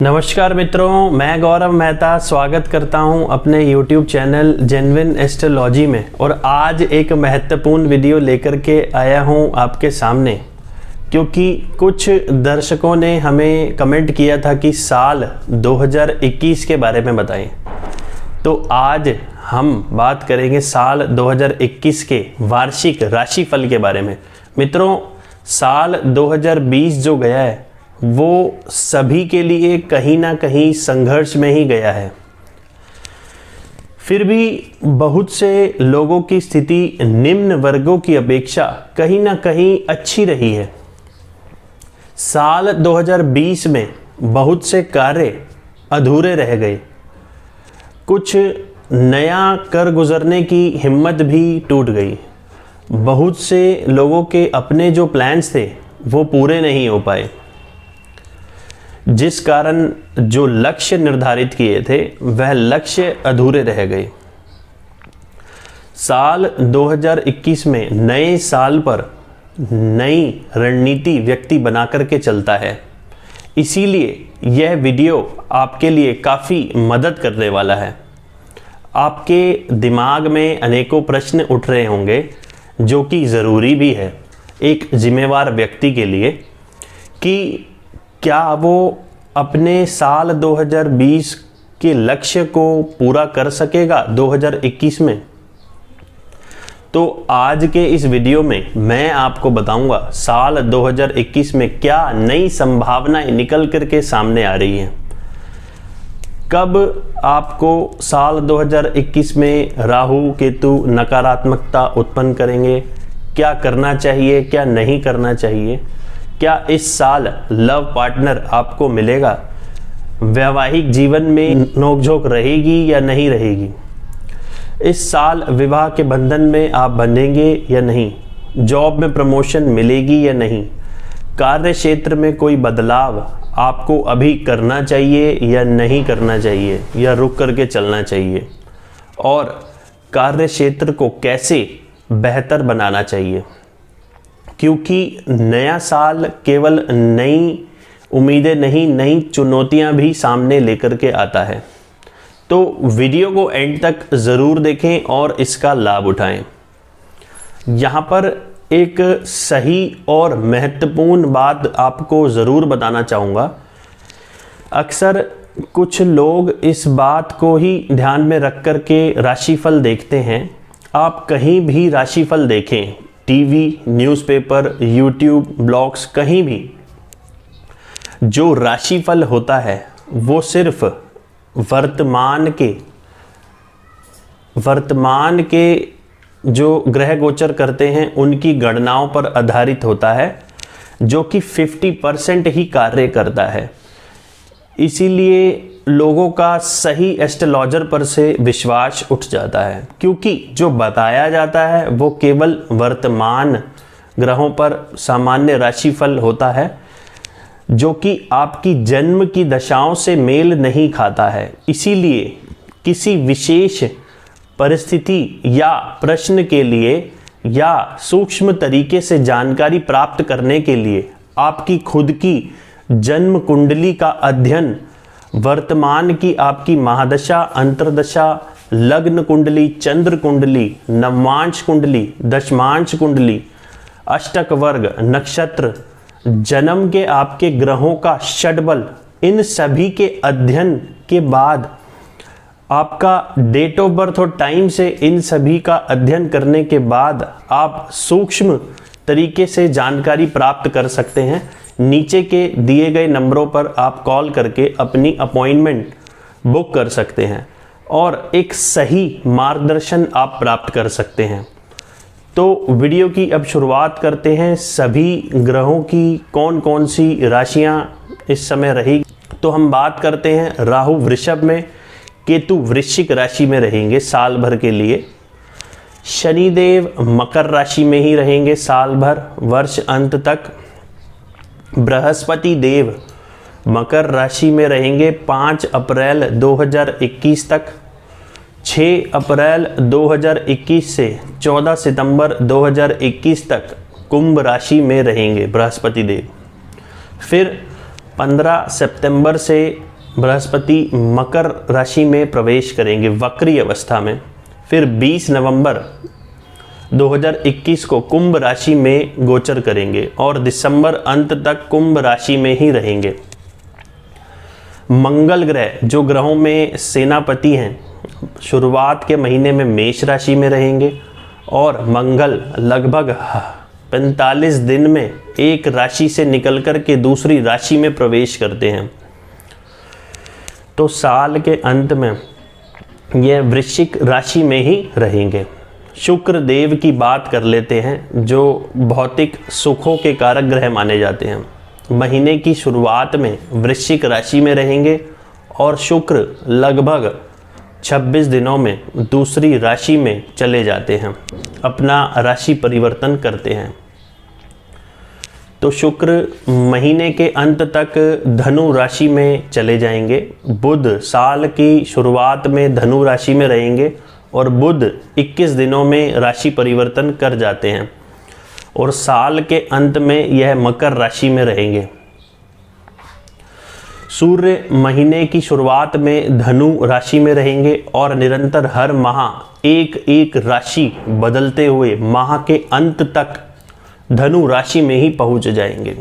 नमस्कार मित्रों, मैं गौरव मेहता स्वागत करता हूं अपने YouTube चैनल जेन्युइन एस्ट्रोलॉजी में। और आज एक महत्वपूर्ण वीडियो लेकर के आया हूं आपके सामने, क्योंकि कुछ दर्शकों ने हमें कमेंट किया था कि साल 2021 के बारे में बताएं। तो आज हम बात करेंगे साल 2021 के वार्षिक राशिफल के बारे में। मित्रों, साल 2020 जो गया है वो सभी के लिए कहीं ना कहीं संघर्ष में ही गया है। फिर भी बहुत से लोगों की स्थिति निम्न वर्गों की अपेक्षा कहीं ना कहीं अच्छी रही है। साल 2020 में बहुत से कार्य अधूरे रह गए, कुछ नया कर गुजरने की हिम्मत भी टूट गई। बहुत से लोगों के अपने जो प्लान्स थे वो पूरे नहीं हो पाए, जिस कारण जो लक्ष्य निर्धारित किए थे वह लक्ष्य अधूरे रह गए। साल 2021 में नए साल पर नई रणनीति व्यक्ति बना करके चलता है। इसीलिए यह वीडियो आपके लिए काफ़ी मदद करने वाला है। आपके दिमाग में अनेकों प्रश्न उठ रहे होंगे, जो कि ज़रूरी भी है एक जिम्मेवार व्यक्ति के लिए, कि क्या वो अपने साल 2020 के लक्ष्य को पूरा कर सकेगा 2021 में। तो आज के इस वीडियो में मैं आपको बताऊंगा साल 2021 में क्या नई संभावनाएं निकल करके सामने आ रही हैं। कब आपको साल 2021 में राहु केतु नकारात्मकता उत्पन्न करेंगे, क्या करना चाहिए क्या नहीं करना चाहिए, क्या इस साल लव पार्टनर आपको मिलेगा, वैवाहिक जीवन में नोकझोंक रहेगी या नहीं रहेगी, इस साल विवाह के बंधन में आप बंधेंगे या नहीं, जॉब में प्रमोशन मिलेगी या नहीं, कार्य क्षेत्र में कोई बदलाव आपको अभी करना चाहिए या नहीं करना चाहिए, या रुक करके चलना चाहिए, और कार्य क्षेत्र को कैसे बेहतर बनाना चाहिए। क्योंकि नया साल केवल नई उम्मीदें नहीं, नई चुनौतियां भी सामने लेकर के आता है। तो वीडियो को एंड तक ज़रूर देखें और इसका लाभ उठाएं। यहाँ पर एक सही और महत्वपूर्ण बात आपको ज़रूर बताना चाहूँगा। अक्सर कुछ लोग इस बात को ही ध्यान में रख कर के राशिफल देखते हैं। आप कहीं भी राशिफल देखें, टीवी, न्यूज़पेपर, यूट्यूब, ब्लॉग्स, कहीं भी जो राशिफल होता है वो सिर्फ वर्तमान के जो ग्रह गोचर करते हैं उनकी गणनाओं पर आधारित होता है, जो कि 50% ही कार्य करता है। इसीलिए लोगों का सही एस्ट्रोलॉजर पर से विश्वास उठ जाता है, क्योंकि जो बताया जाता है वो केवल वर्तमान ग्रहों पर सामान्य राशिफल होता है, जो कि आपकी जन्म की दशाओं से मेल नहीं खाता है। इसीलिए किसी विशेष परिस्थिति या प्रश्न के लिए या सूक्ष्म तरीके से जानकारी प्राप्त करने के लिए आपकी खुद की जन्म कुंडली का अध्ययन, वर्तमान की आपकी महादशा, अंतर्दशा, लग्न कुंडली, चंद्र कुंडली, नवांश कुंडली, दशमांश कुंडली, अष्टक वर्ग, नक्षत्र, जन्म के आपके ग्रहों का षटबल, इन सभी के अध्ययन के बाद आपका डेट ऑफ बर्थ और टाइम से इन सभी का अध्ययन करने के बाद आप सूक्ष्म तरीके से जानकारी प्राप्त कर सकते हैं। नीचे के दिए गए नंबरों पर आप कॉल करके अपनी अपॉइंटमेंट बुक कर सकते हैं और एक सही मार्गदर्शन आप प्राप्त कर सकते हैं। तो वीडियो की अब शुरुआत करते हैं। सभी ग्रहों की कौन कौन सी राशियां इस समय रहेगी, तो हम बात करते हैं राहु वृषभ में, केतु वृश्चिक राशि में रहेंगे साल भर के लिए। शनिदेव मकर राशि में ही रहेंगे साल भर, वर्ष अंत तक। बृहस्पति देव मकर राशि में रहेंगे 5 अप्रैल 2021 तक। 6 अप्रैल 2021 से 14 सितंबर 2021 तक कुंभ राशि में रहेंगे बृहस्पति देव। फिर 15 सितंबर से बृहस्पति मकर राशि में प्रवेश करेंगे वक्री अवस्था में। फिर 20 नवंबर 2021 को कुंभ राशि में गोचर करेंगे और दिसंबर अंत तक कुंभ राशि में ही रहेंगे। मंगल ग्रह जो ग्रहों में सेनापति हैं, शुरुआत के महीने में मेष राशि में रहेंगे और मंगल लगभग 45 दिन में एक राशि से निकल कर के दूसरी राशि में प्रवेश करते हैं। तो साल के अंत में यह वृश्चिक राशि में ही रहेंगे। शुक्र देव की बात कर लेते हैं जो भौतिक सुखों के कारक ग्रह माने जाते हैं। महीने की शुरुआत में वृश्चिक राशि में रहेंगे और शुक्र लगभग 26 दिनों में दूसरी राशि में चले जाते हैं, अपना राशि परिवर्तन करते हैं। तो शुक्र महीने के अंत तक धनु राशि में चले जाएंगे। बुध साल की शुरुआत में धनु राशि में रहेंगे और बुध 21 दिनों में राशि परिवर्तन कर जाते हैं और साल के अंत में यह मकर राशि में रहेंगे। सूर्य महीने की शुरुआत में धनु राशि में रहेंगे और निरंतर हर माह एक एक राशि बदलते हुए माह के अंत तक धनु राशि में ही पहुंच जाएंगे।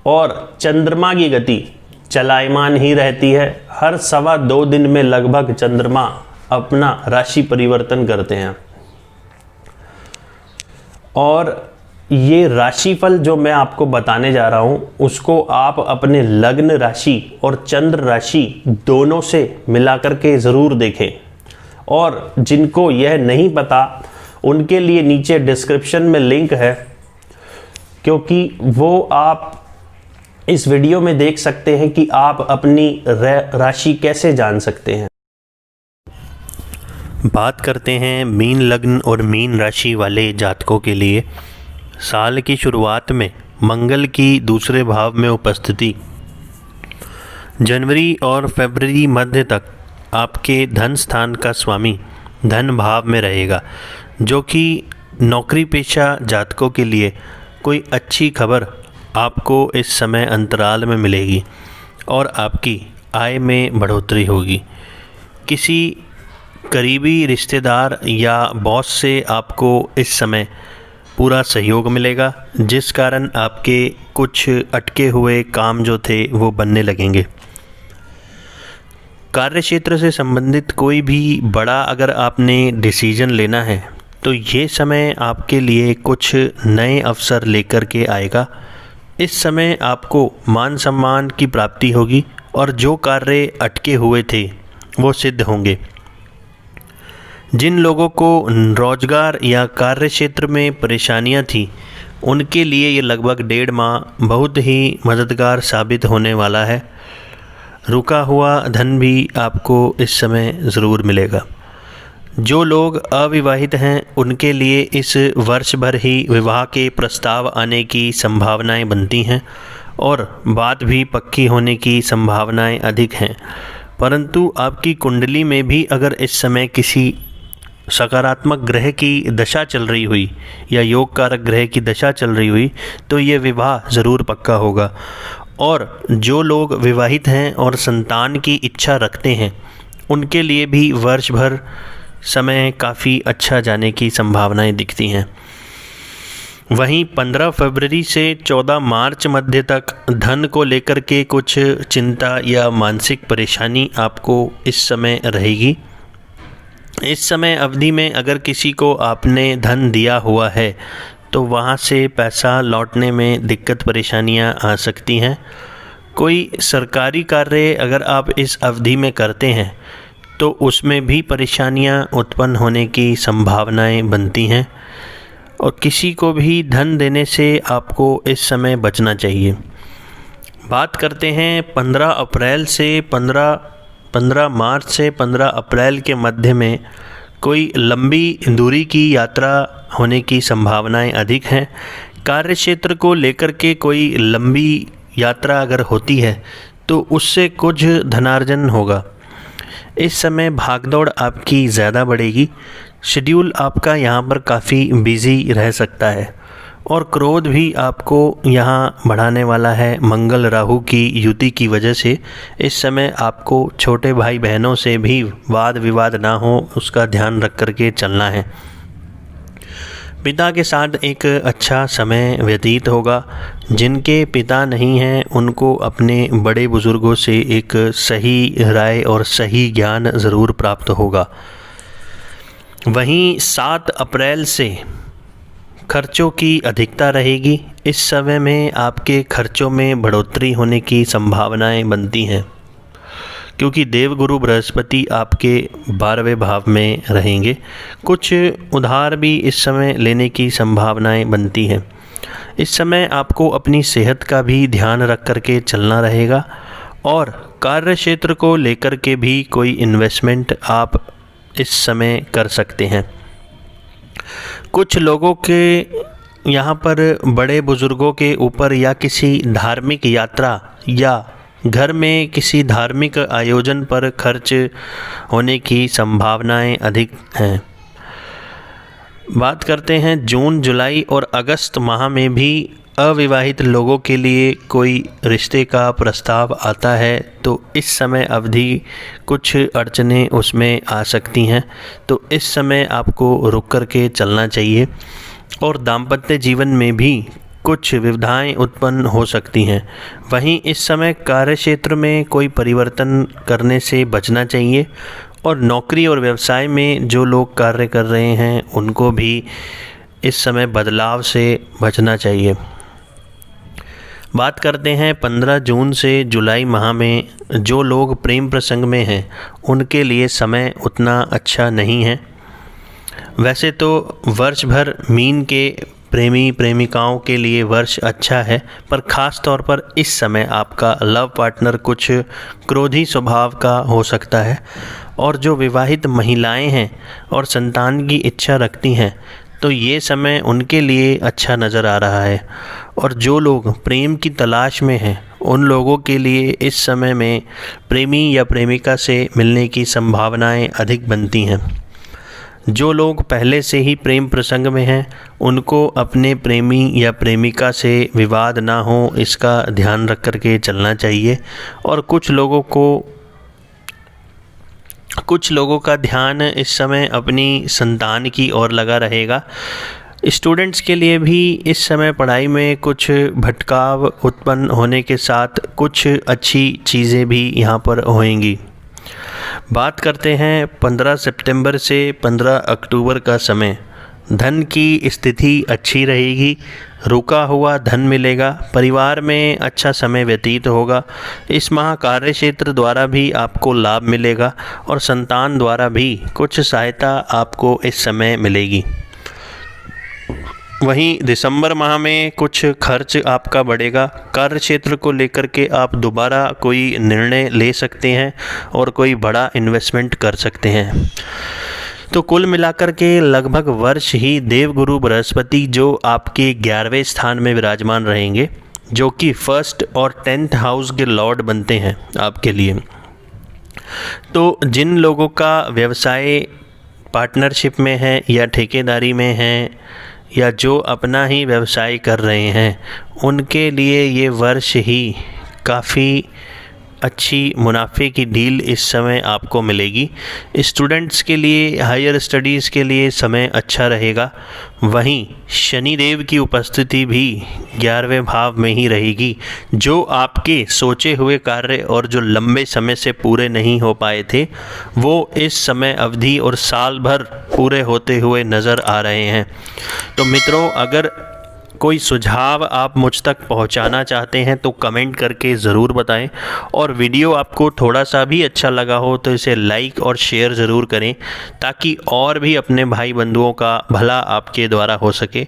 और चंद्रमा की गति चलायमान ही रहती है। हर 2.25 दिन में लगभग चंद्रमा अपना राशि परिवर्तन करते हैं। और ये राशिफल जो मैं आपको बताने जा रहा हूँ उसको आप अपने लग्न राशि और चंद्र राशि दोनों से मिलाकर के ज़रूर देखें। और जिनको यह नहीं पता उनके लिए नीचे डिस्क्रिप्शन में लिंक है, क्योंकि वो आप इस वीडियो में देख सकते हैं कि आप अपनी राशि कैसे जान सकते हैं। बात करते हैं मीन लग्न और मीन राशि वाले जातकों के लिए। साल की शुरुआत में मंगल की दूसरे भाव में उपस्थिति जनवरी और फरवरी मध्य तक आपके धन स्थान का स्वामी धन भाव में रहेगा, जो कि नौकरी पेशा जातकों के लिए कोई अच्छी खबर आपको इस समय अंतराल में मिलेगी और आपकी आय में बढ़ोतरी होगी। किसी करीबी रिश्तेदार या बॉस से आपको इस समय पूरा सहयोग मिलेगा, जिस कारण आपके कुछ अटके हुए काम जो थे वो बनने लगेंगे। कार्यक्षेत्र से संबंधित कोई भी बड़ा अगर आपने डिसीजन लेना है तो ये समय आपके लिए कुछ नए अवसर लेकर के आएगा। इस समय आपको मान सम्मान की प्राप्ति होगी और जो कार्य अटके हुए थे वो सिद्ध होंगे। जिन लोगों को रोजगार या कार्य क्षेत्र में परेशानियां थी उनके लिए ये लगभग 1.5 माह बहुत ही मददगार साबित होने वाला है। रुका हुआ धन भी आपको इस समय ज़रूर मिलेगा। जो लोग अविवाहित हैं उनके लिए इस वर्ष भर ही विवाह के प्रस्ताव आने की संभावनाएं बनती हैं और बात भी पक्की होने की संभावनाएं अधिक हैं। परंतु आपकी कुंडली में भी अगर इस समय किसी सकारात्मक ग्रह की दशा चल रही हुई या योग कारक ग्रह की दशा चल रही हुई तो ये विवाह ज़रूर पक्का होगा। और जो लोग विवाहित हैं और संतान की इच्छा रखते हैं उनके लिए भी वर्ष भर समय काफ़ी अच्छा जाने की संभावनाएं दिखती हैं। वहीं 15 फरवरी से 14 मार्च मध्य तक धन को लेकर के कुछ चिंता या मानसिक परेशानी आपको इस समय रहेगी। इस समय अवधि में अगर किसी को आपने धन दिया हुआ है तो वहाँ से पैसा लौटने में दिक्कत परेशानियाँ आ सकती हैं। कोई सरकारी कार्य अगर आप इस अवधि में करते हैं तो उसमें भी परेशानियां उत्पन्न होने की संभावनाएं बनती हैं और किसी को भी धन देने से आपको इस समय बचना चाहिए। बात करते हैं 15 मार्च से 15 अप्रैल के मध्य में कोई लंबी दूरी की यात्रा होने की संभावनाएं अधिक हैं। कार्य क्षेत्र को लेकर के कोई लंबी यात्रा अगर होती है तो उससे कुछ धनार्जन होगा। इस समय भागदौड़ आपकी ज़्यादा बढ़ेगी। शेड्यूल आपका यहाँ पर काफ़ी बिजी रह सकता है। और क्रोध भी आपको यहाँ बढ़ाने वाला है मंगल राहु की युति की वजह से। इस समय आपको छोटे भाई बहनों से भी वाद विवाद ना हो, उसका ध्यान रख करके चलना है। पिता के साथ एक अच्छा समय व्यतीत होगा। जिनके पिता नहीं हैं उनको अपने बड़े बुज़ुर्गों से एक सही राय और सही ज्ञान ज़रूर प्राप्त होगा। वहीं 7 अप्रैल से खर्चों की अधिकता रहेगी। इस समय में आपके खर्चों में बढ़ोतरी होने की संभावनाएं बनती हैं, क्योंकि देवगुरु बृहस्पति आपके 12वें भाव में रहेंगे। कुछ उधार भी इस समय लेने की संभावनाएं बनती हैं। इस समय आपको अपनी सेहत का भी ध्यान रख करके चलना रहेगा और कार्य क्षेत्र को लेकर के भी कोई इन्वेस्टमेंट आप इस समय कर सकते हैं। कुछ लोगों के यहाँ पर बड़े बुज़ुर्गों के ऊपर या किसी धार्मिक यात्रा या घर में किसी धार्मिक आयोजन पर खर्च होने की संभावनाएं अधिक हैं। बात करते हैं जून, जुलाई और अगस्त माह में भी अविवाहित लोगों के लिए कोई रिश्ते का प्रस्ताव आता है तो इस समय अवधि कुछ अड़चनें उसमें आ सकती हैं, तो इस समय आपको रुक कर के चलना चाहिए। और दाम्पत्य जीवन में भी कुछ विविधाएं उत्पन्न हो सकती हैं। वहीं इस समय कार्यक्षेत्र में कोई परिवर्तन करने से बचना चाहिए और नौकरी और व्यवसाय में जो लोग कार्य कर रहे हैं उनको भी इस समय बदलाव से बचना चाहिए। बात करते हैं 15 जून से जुलाई माह में जो लोग प्रेम प्रसंग में हैं उनके लिए समय उतना अच्छा नहीं है। वैसे तो वर्ष भर मीन के प्रेमी प्रेमिकाओं के लिए वर्ष अच्छा है, पर ख़ास तौर पर इस समय आपका लव पार्टनर कुछ क्रोधी स्वभाव का हो सकता है। और जो विवाहित महिलाएं हैं और संतान की इच्छा रखती हैं तो ये समय उनके लिए अच्छा नज़र आ रहा है। और जो लोग प्रेम की तलाश में हैं उन लोगों के लिए इस समय में प्रेमी या प्रेमिका से मिलने की संभावनाएं अधिक बनती हैं। जो लोग पहले से ही प्रेम प्रसंग में हैं उनको अपने प्रेमी या प्रेमिका से विवाद ना हो, इसका ध्यान रख कर के चलना चाहिए। और कुछ लोगों का ध्यान इस समय अपनी संतान की ओर लगा रहेगा। स्टूडेंट्स के लिए भी इस समय पढ़ाई में कुछ भटकाव उत्पन्न होने के साथ कुछ अच्छी चीज़ें भी यहाँ पर होंगी। बात करते हैं 15 सितंबर से 15 अक्टूबर का समय। धन की स्थिति अच्छी रहेगी, रुका हुआ धन मिलेगा, परिवार में अच्छा समय व्यतीत होगा। इस माह कार्य क्षेत्र द्वारा भी आपको लाभ मिलेगा और संतान द्वारा भी कुछ सहायता आपको इस समय मिलेगी। वहीं दिसंबर माह में कुछ खर्च आपका बढ़ेगा। कार्य क्षेत्र को लेकर के आप दोबारा कोई निर्णय ले सकते हैं और कोई बड़ा इन्वेस्टमेंट कर सकते हैं। तो कुल मिलाकर के लगभग वर्ष ही देवगुरु बृहस्पति जो आपके 11वें स्थान में विराजमान रहेंगे, जो कि 1st और 10th हाउस के लॉर्ड बनते हैं आपके लिए। तो जिन लोगों का व्यवसाय पार्टनरशिप में है या ठेकेदारी में है या जो अपना ही व्यवसाय कर रहे हैं उनके लिए ये वर्ष ही काफ़ी अच्छी मुनाफे की डील इस समय आपको मिलेगी। स्टूडेंट्स के लिए हायर स्टडीज़ के लिए समय अच्छा रहेगा। वहीं शनिदेव की उपस्थिति भी 11वें भाव में ही रहेगी, जो आपके सोचे हुए कार्य और जो लंबे समय से पूरे नहीं हो पाए थे वो इस समय अवधि और साल भर पूरे होते हुए नज़र आ रहे हैं। तो मित्रों, अगर कोई सुझाव आप मुझ तक पहुंचाना चाहते हैं तो कमेंट करके ज़रूर बताएं। और वीडियो आपको थोड़ा सा भी अच्छा लगा हो तो इसे लाइक और शेयर ज़रूर करें, ताकि और भी अपने भाई बंधुओं का भला आपके द्वारा हो सके।